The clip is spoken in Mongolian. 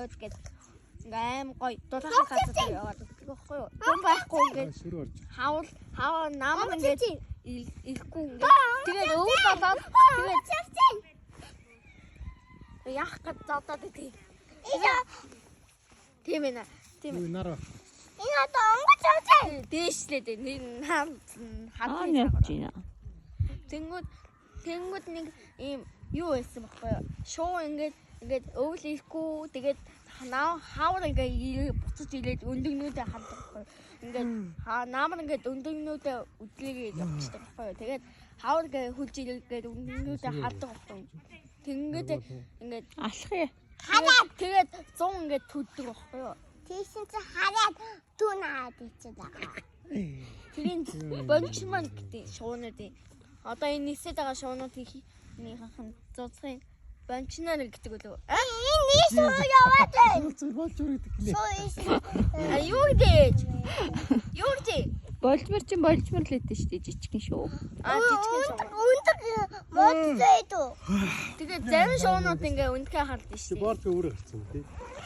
ингээд аим гоё дулаахан газар яваад байдаг байхгүй юу? Хүн байхгүй ингээд хавал нам ингээд ирэхгүй ингээд тэгээд өвд болоод тэгээд яах гэж зодоод идэв. Тийм ээ. Тийм. Нараа. Энэ одоо онгоц явж. Дээшлээд нэг хад явж байна. Тэнгүүд нэг ийм юу байсан байхгүй юу? Шуу ингээд өвлөхгүй тэгээд хавар ингээд буцаж ирээд өндөгнүүдээ хаддаг байхгүй юу? Ингээд наамар ингээд өндөгнүүдээ үдлээгээд явчихдаг байхгүй юу? Тэгээд хавар ингээд хөлж ирээд өндөгнүүдээ хаддаг байхгүй юу? Тэнгүүд ингээд Алах юм. тэгээд 100 ингээд төлдөг байхгүй юу? Тийшин чи хараад түүн хаад ичээд байгаа. Тэрийн бончман гэдэг шуунуудын одоо энэ нисээд байгаа шуунуудын зузахын бончнаар гэдэг үлээ. Энэ нийс руу яваад байна. Болж үргэлдэг лээ. Юу гэж? Юу гэж? Болжмор л хэдэж штэ жижигхэн шүү. Жижигхэн шуун. Өндөг мод зэйдүү. Тэгээд зарим шуунууд ингээ өндгөө халдсан штэ. Борч өөрөө гарцсан тий.